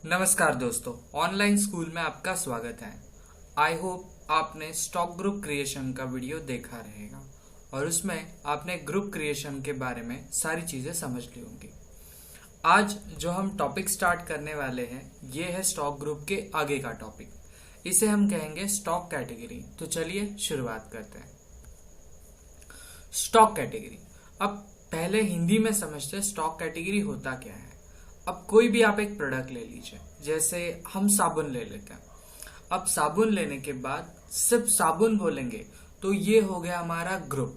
नमस्कार दोस्तों, online school में आपका स्वागत है। आई होप आपने स्टॉक ग्रुप क्रिएशन का वीडियो देखा रहेगा और उसमें आपने ग्रुप क्रिएशन के बारे में सारी चीजें समझ ली होंगी। आज जो हम टॉपिक स्टार्ट करने वाले हैं ये है स्टॉक ग्रुप के आगे का टॉपिक। इसे हम कहेंगे स्टॉक कैटेगरी। तो चलिए शुरुआत करते हैं। Stock category. अब पहले हिंदी में समझते हैं स्टॉक कैटेगरी होता क्या है। अब कोई भी आप एक प्रोडक्ट ले लीजिए, जैसे हम साबुन ले लेते हैं। अब साबुन लेने के बाद सिर्फ साबुन बोलेंगे तो ये हो गया हमारा ग्रुप।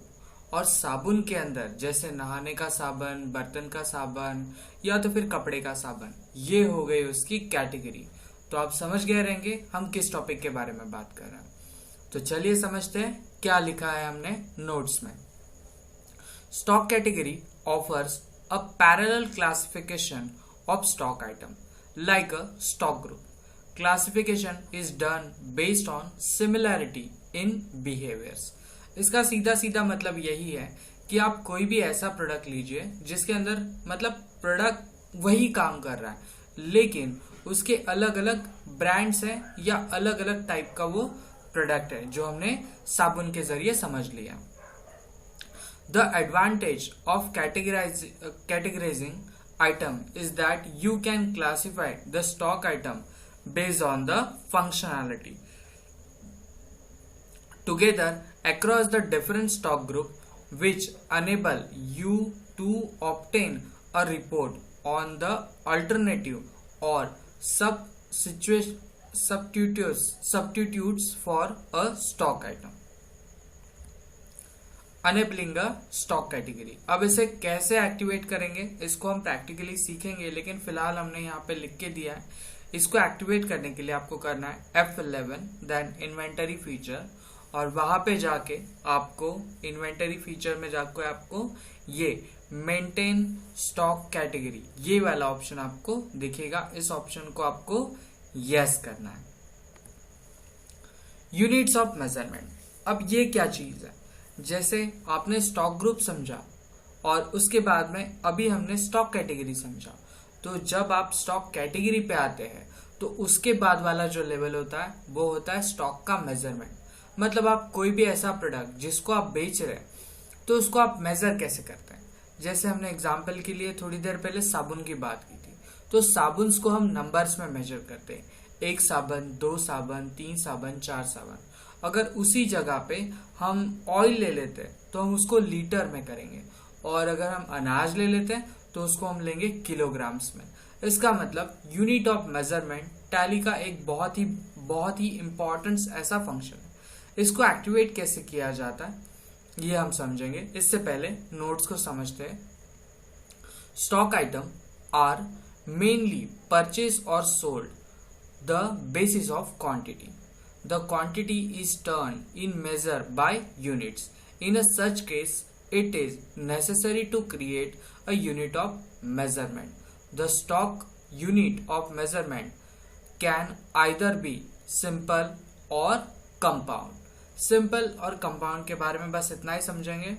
और साबुन के अंदर जैसे नहाने का साबुन, बर्तन का साबुन या तो फिर कपड़े का साबुन, ये हो गई उसकी कैटेगरी। तो आप समझ गए रहेंगे हम किस टॉपिक के बारे में बात कर रहे हैं। तो चलिए समझते हैं क्या लिखा है हमने नोट्स में। Stock category offers a parallel classification of stock item like a stock group. Classification is done based on similarity in behaviors. इसका सीधा सीधा मतलब यही है कि आप कोई भी ऐसा प्रोडक्ट लीजिए जिसके अंदर मतलब प्रोडक्ट वही काम कर रहा है लेकिन उसके अलग अलग ब्रांड्स हैं या अलग अलग टाइप का वो प्रोडक्ट है जो हमने साबुन के जरिए समझ लिया। The advantage of categorizing item is that you can classify the stock item based on the functionality together across the different stock group, which enable you to obtain a report on the alternative or substitutes for a stock item. Enabling stock category. अब इसे कैसे activate करेंगे इसको हम practically सीखेंगे, लेकिन फिलहाल हमने यहाँ पे लिख के दिया है। इसको एक्टिवेट करने के लिए आपको करना है F11 देन इन्वेंटरी फीचर, और वहां पे जाके आपको इन्वेंटरी फीचर में जाकर आपको ये मेंटेन स्टॉक कैटेगरी ये वाला ऑप्शन आपको दिखेगा। इस ऑप्शन को आपको यस करना है। Units of measurement. अब ये क्या चीज है, जैसे आपने स्टॉक ग्रुप समझा और उसके बाद में अभी हमने स्टॉक कैटेगरी समझा। तो जब आप स्टॉक कैटेगरी पे आते हैं तो उसके बाद वाला जो लेवल होता है वो होता है स्टॉक का मेजरमेंट। मतलब आप कोई भी ऐसा प्रोडक्ट जिसको आप बेच रहे हैं तो उसको आप मेजर कैसे करते हैं। जैसे हमने एग्जाम्पल के लिए थोड़ी देर पहले साबुन की बात की थी, तो साबुन को हम नंबर्स में मेजर करते हैं। 1 साबुन, 2 साबुन, 3 साबुन, 4 साबुन। अगर उसी जगह पे हम ऑयल ले लेते हैं तो हम उसको लीटर में करेंगे, और अगर हम अनाज ले लेते हैं तो उसको हम लेंगे किलोग्राम्स में। इसका मतलब यूनिट ऑफ मेजरमेंट टैली का एक बहुत ही इंपॉर्टेंट ऐसा फंक्शन है। इसको एक्टिवेट कैसे किया जाता है ये हम समझेंगे। इससे पहले नोट्स को समझते हैं। Stock item are mainly purchase और sold the basis of quantity. The quantity is turned in measure by units. In such case, it is necessary to create a unit of measurement. The stock unit of measurement can either be simple or compound. Simple और compound के बारे में बस इतना ही समझेंगे।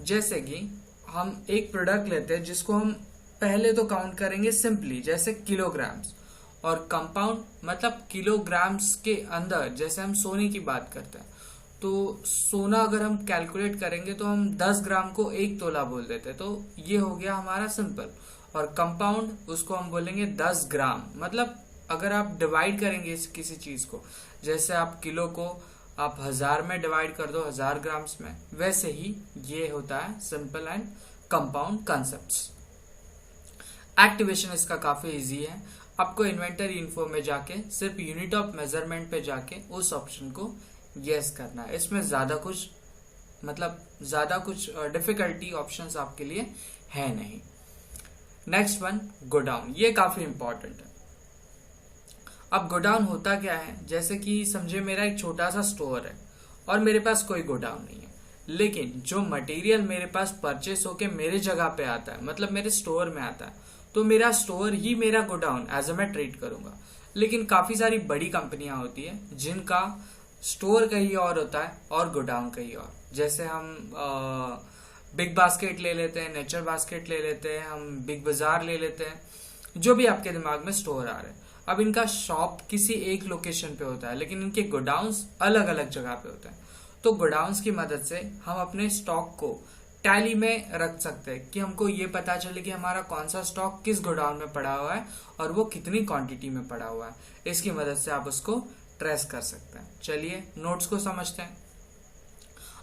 जैसे कि हम एक प्रोडक्ट लेते हैं जिसको हम पहले तो काउंट करेंगे सिंपली, जैसे किलोग्राम्स, और कंपाउंड मतलब किलोग्राम्स के अंदर। जैसे हम सोने की बात करते हैं तो सोना अगर हम कैलकुलेट करेंगे तो हम 10 ग्राम को 1 तोला बोल देते हैं, तो ये हो गया हमारा सिंपल। और कंपाउंड उसको हम बोलेंगे 10 ग्राम। मतलब अगर आप डिवाइड करेंगे किसी चीज को, जैसे आप किलो को आप 1000 में डिवाइड कर दो 1000 ग्राम्स में, वैसे ही ये होता है simple and compound concept. Activation इसका काफी इजी है। आपको इन्वेंटरी इन्फो में जाके सिर्फ यूनिट ऑफ मेजरमेंट पे जाके उस ऑप्शन को यस करना है। इसमें ज्यादा कुछ डिफिकल्टी ऑप्शंस आपके लिए है नहीं। Next one, godown. ये काफी इंपॉर्टेंट है। अब गोडाउन होता क्या है, जैसे कि समझे मेरा एक छोटा सा स्टोर है और मेरे पास कोई गोडाउन नहीं है, लेकिन जो मटेरियल मेरे पास परचेस होके मेरे जगह पे आता है, मतलब मेरे स्टोर में आता है, तो मेरा स्टोर ही मेरा गोडाउन एज ए मैं ट्रीट करूंगा। लेकिन काफी सारी बड़ी कंपनियां होती है जिनका स्टोर कहीं और होता है और गोडाउन कहीं और। जैसे हम बिग बास्केट ले लेते हैं, नेचर बास्केट ले लेते हैं, हम बिग बाजार ले लेते हैं, जो भी आपके दिमाग में स्टोर आ रहे हैं। अब इनका शॉप किसी एक लोकेशन पे होता है, लेकिन इनके गोडाउन्स अलग अलग जगह पे होते हैं। तो गोडाउन्स की मदद से हम अपने स्टॉक को टैली में रख सकते हैं कि हमको ये पता चले कि हमारा कौन सा स्टॉक किस गोडाउन में पड़ा हुआ है और वो कितनी क्वांटिटी में पड़ा हुआ है। इसकी मदद से आप उसको ट्रेस कर सकते हैं। चलिए नोट्स को समझते हैं।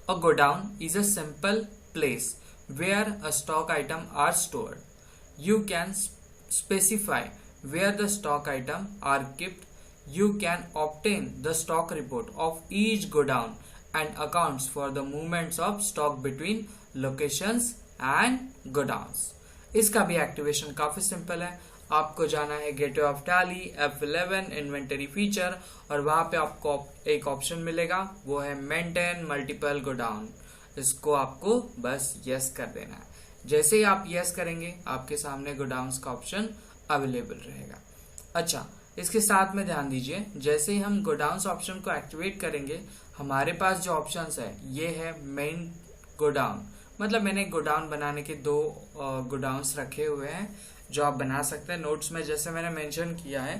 A godown is a simple place where a stock item are stored. You can specify where the stock item are kept. You can obtain the stock report of each godown and accounts for the movements of stock between locations and godowns. इसका भी activation काफी simple है। आपको जाना है gateway of tally, F11 inventory feature, और वहां पे आपको एक ऑप्शन मिलेगा, वो है मेंटेन मल्टीपल गोडाउन। इसको आपको बस यस कर देना है। जैसे ही आप यस करेंगे आपके सामने गोडाउन्स का ऑप्शन अवेलेबल रहेगा। अच्छा, इसके साथ में ध्यान दीजिए, जैसे ही हम गोडाउन्स ऑप्शन को एक्टिवेट करेंगे हमारे पास जो ऑप्शंस है ये है मेन गोडाउन। मतलब मैंने गोडाउन बनाने के 2 गोडाउन्स रखे हुए हैं जो आप बना सकते हैं। नोट्स में जैसे मैंने मेंशन किया है,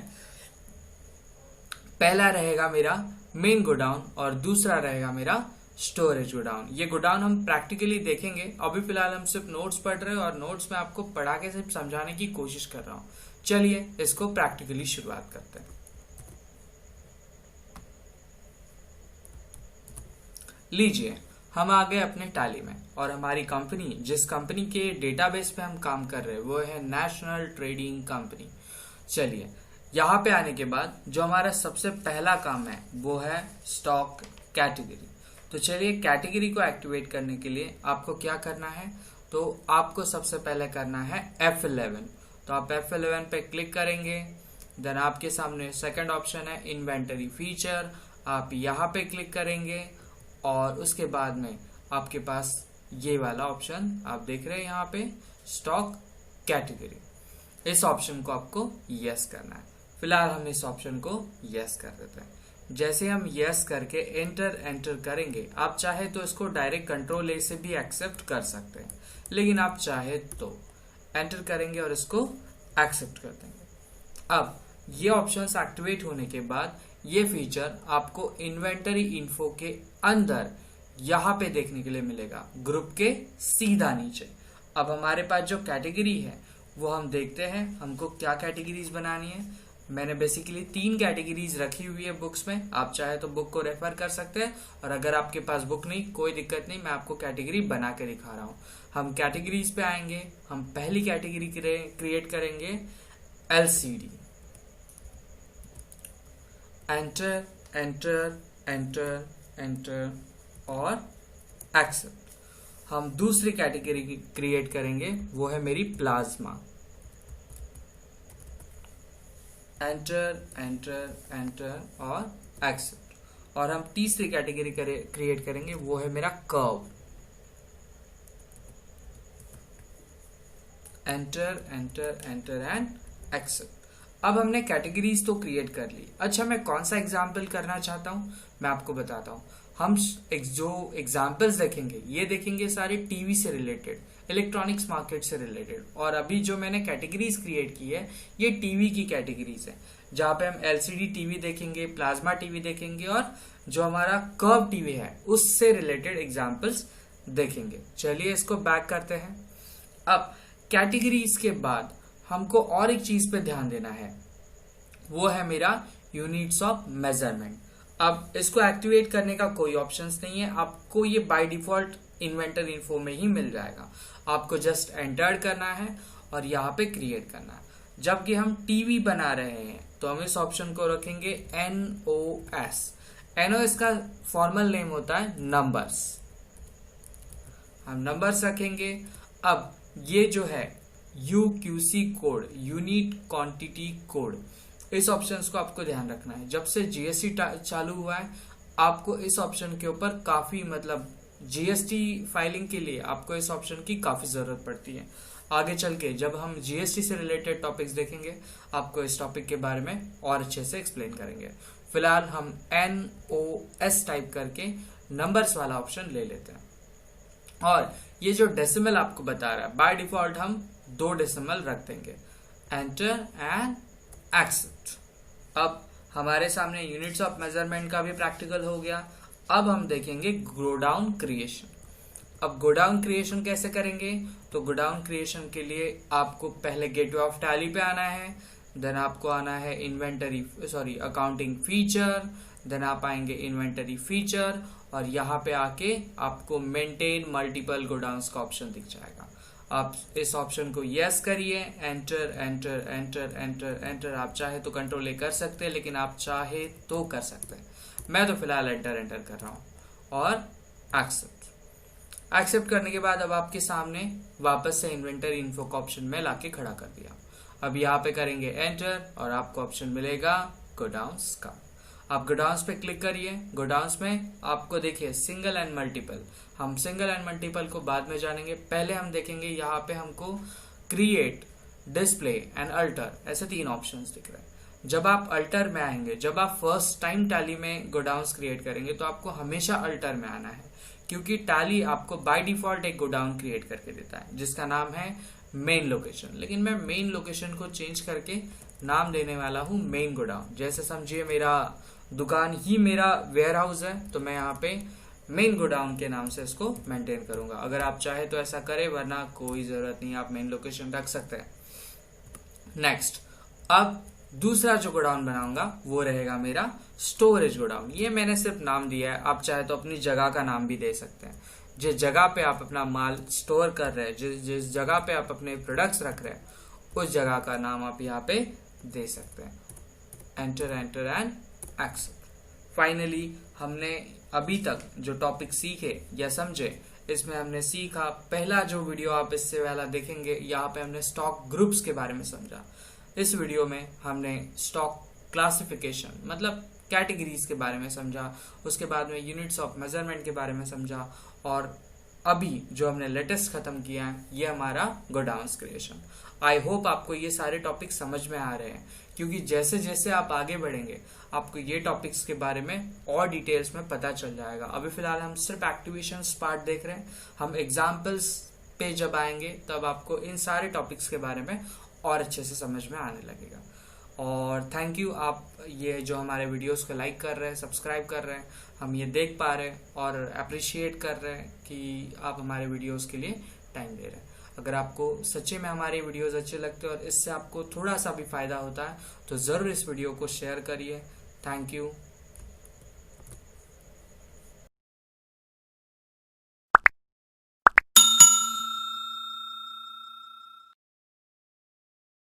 पहला रहेगा मेरा मेन गोडाउन और दूसरा रहेगा मेरा स्टोरेज गोडाउन। ये गोडाउन हम प्रैक्टिकली देखेंगे। अभी फिलहाल हम सिर्फ नोट्स पढ़ रहे हैं और नोट्स में आपको पढ़ा के सिर्फ समझाने की कोशिश कर रहा हूं। चलिए इसको प्रैक्टिकली शुरुआत करते हैं। लीजिए, हम आ गए अपने टैली में और हमारी कंपनी, जिस कंपनी के डेटाबेस पे हम काम कर रहे हैं वो है नेशनल ट्रेडिंग कंपनी। चलिए, यहाँ पे आने के बाद जो हमारा सबसे पहला काम है वो है स्टॉक कैटेगरी। तो चलिए, कैटेगरी को एक्टिवेट करने के लिए आपको क्या करना है, तो आपको सबसे पहले करना है F11। तो आप F11 पे क्लिक करेंगे, देन आपके सामने सेकंड ऑप्शन है इन्वेंटरी फीचर, आप यहाँ पे क्लिक करेंगे और उसके बाद में आपके पास ये वाला ऑप्शन आप देख रहे हैं यहाँ पे स्टॉक कैटेगरी। इस ऑप्शन को आपको यस करना है। फिलहाल हम इस ऑप्शन को यस कर देते हैं। जैसे हम यस करके एंटर करेंगे, आप चाहे तो इसको डायरेक्ट कंट्रोल ए से भी एक्सेप्ट कर सकते हैं, लेकिन आप चाहे तो एंटर करेंगे और इसको एक्सेप्ट कर देंगे। अब ये ऑप्शंस एक्टिवेट होने के बाद ये फीचर आपको इन्वेंटरी इन्फो के अंदर यहाँ पे देखने के लिए मिलेगा, ग्रुप के सीधा नीचे। अब हमारे पास जो कैटेगरी है वो हम देखते हैं हमको क्या कैटेगरीज बनानी है। मैंने बेसिकली 3 कैटेगरीज रखी हुई है बुक्स में। आप चाहे तो बुक को रेफर कर सकते हैं, और अगर आपके पास बुक नहीं, कोई दिक्कत नहीं, मैं आपको कैटेगरी बना के दिखा रहा हूं। हम कैटेगरीज पे आएंगे। हम पहली कैटेगरी क्रिएट करेंगे LCD। Enter enter enter enter और एक्सेप्ट। हम दूसरी कैटेगरी क्रिएट करेंगे, वो है मेरी प्लाज्मा। एंटर एंटर एंटर और एक्सेप्ट। और हम तीसरी कैटेगरी क्रिएट करेंगे, वो है मेरा curve. Enter enter enter and accept. अब हमने कैटेगरीज तो क्रिएट कर ली। अच्छा, मैं कौन सा एग्जाम्पल करना चाहता हूं मैं आपको बताता हूं। हम जो एग्जाम्पल्स देखेंगे ये देखेंगे सारे टीवी से रिलेटेड, इलेक्ट्रॉनिक्स मार्केट से रिलेटेड। और अभी जो मैंने कैटेगरीज क्रिएट की है ये टीवी की कैटेगरीज है, जहां पे हम LCD टीवी देखेंगे, प्लाज्मा टीवी देखेंगे और जो हमारा कर्व टीवी है उससे रिलेटेड एग्जाम्पल्स देखेंगे। चलिए इसको बैक करते हैं। अब कैटेगरीज के बाद हमको और एक चीज पे ध्यान देना है, वो है मेरा यूनिट्स ऑफ मेजरमेंट। अब इसको एक्टिवेट करने का कोई ऑप्शंस नहीं है, आपको ये बाय डिफॉल्ट इन्वेंटर इन्फो में ही मिल जाएगा। आपको जस्ट एंटर करना है और यहाँ पे क्रिएट करना है। जबकि हम टीवी बना रहे हैं तो हम इस ऑप्शन को रखेंगे NOS। NOS का फॉर्मल नेम होता है नंबर्स। हम नंबर्स रखेंगे। अब ये जो है UQC code, unit quantity code, इस ऑप्शंस को आपको ध्यान रखना है। जब से GST चालू हुआ है आपको इस ऑप्शन के ऊपर काफी, मतलब GST फाइलिंग के लिए आपको इस ऑप्शन की काफी जरूरत पड़ती है। आगे चल के जब हम GST से रिलेटेड टॉपिक्स देखेंगे आपको इस टॉपिक के बारे में और अच्छे से एक्सप्लेन करेंगे। फिलहाल हम NOS टाइप करके नंबर्स वाला ऑप्शन ले लेते हैं। और ये जो डेसिमल आपको बता रहा है, बाय डिफॉल्ट हम 2 डेसिमल रख देंगे। Enter and accept. अब हमारे सामने यूनिट्स ऑफ मेजरमेंट का भी प्रैक्टिकल हो गया। अब हम देखेंगे गोडाउन क्रिएशन। अब गोडाउन क्रिएशन कैसे करेंगे? तो गोडाउन क्रिएशन के लिए आपको पहले गेटवे ऑफ टैली पे आना है, देन आपको आना है अकाउंटिंग फीचर, देन आप आएंगे इन्वेंटरी फीचर, और यहाँ पे आके आपको मेंटेन मल्टीपल गोडाउन्स का ऑप्शन दिख जाएगा। आप इस ऑप्शन को यस करिए, enter enter enter enter enter. आप चाहे तो कंट्रोल ए कर सकते हैं, लेकिन आप चाहे तो कर सकते हैं। मैं तो फिलहाल एंटर एंटर कर रहा हूँ, और एक्सेप्ट करने के बाद अब आपके सामने वापस से इन्वेंटरी इन्फो का ऑप्शन में लाके खड़ा कर दिया। अब यहाँ पे करेंगे एंटर, और आपको ऑप्शन मिलेगा गोडाउन्स का। आप गोडाउन्स पे क्लिक करिए। गोडाउन्स में आपको देखिए सिंगल एंड मल्टीपल। हम सिंगल एंड मल्टीपल को बाद में जानेंगे, पहले हम देखेंगे यहाँ पे हमको क्रिएट, डिस्प्ले एंड अल्टर, ऐसे 3 ऑप्शंस दिख रहे हैं। जब आप अल्टर में आएंगे, जब आप फर्स्ट टाइम टैली में गोडाउन्स क्रिएट करेंगे, तो आपको हमेशा अल्टर में आना है, क्योंकि टैली आपको बाय डिफॉल्ट एक गोडाउन क्रिएट करके देता है जिसका नाम है मेन लोकेशन। लेकिन मैं मेन लोकेशन को चेंज करके नाम देने वाला हूं मेन गोडाउन। जैसे समझिए मेरा दुकान ही मेरा वेयर हाउस है, तो मैं यहाँ पे मेन गोडाउन के नाम से इसको मेंटेन करूंगा। अगर आप चाहे तो ऐसा करें, वरना कोई जरूरत नहीं, आप मेन लोकेशन रख सकते हैं। नेक्स्ट, अब दूसरा जो गोडाउन बनाऊंगा वो रहेगा मेरा स्टोरेज गोडाउन। ये मैंने सिर्फ नाम दिया है, आप चाहे तो अपनी जगह का नाम भी दे सकते हैं। जिस जगह पे आप अपना माल स्टोर कर रहे हैं, जिस जगह पे आप अपने प्रोडक्ट्स रख रहे हैं, उस जगह का नाम आप यहाँ पे दे सकते हैं। Enter enter and accept. Finally हमने अभी तक जो टॉपिक सीखे या समझे, इसमें हमने सीखा, पहला जो वीडियो आप इससे वाला देखेंगे, यहाँ पे हमने स्टॉक ग्रुप्स के बारे में समझा। इस वीडियो में हमने स्टॉक क्लासिफिकेशन मतलब कैटेगरीज के बारे में समझा, उसके बाद में यूनिट्स ऑफ मेजरमेंट के बारे में समझा, और अभी जो हमने लेटेस्ट खत्म किया है ये हमारा गोडाउन्स क्रिएशन। आई होप आपको ये सारे टॉपिक समझ में आ रहे हैं, क्योंकि जैसे जैसे आप आगे बढ़ेंगे आपको ये टॉपिक्स के बारे में और डिटेल्स में पता चल जाएगा। अभी फिलहाल हम सिर्फ एक्टिवेशंस पार्ट देख रहे हैं, हम एग्जाम्पल्स पे जब आएंगे तब आपको इन सारे टॉपिक्स के बारे में और अच्छे से समझ में आने लगेगा। और थैंक यू, आप ये जो हमारे वीडियोस को लाइक कर रहे हैं, सब्सक्राइब कर रहे हैं, हम ये देख पा रहे हैं और अप्रिशिएट कर रहे हैं कि आप हमारे वीडियोस के लिए टाइम दे रहे हैं। अगर आपको सच्चे में हमारे वीडियोस अच्छे लगते हैं और इससे आपको थोड़ा सा भी फायदा होता है, तो जरूर इस वीडियो को शेयर करिए। Thank you.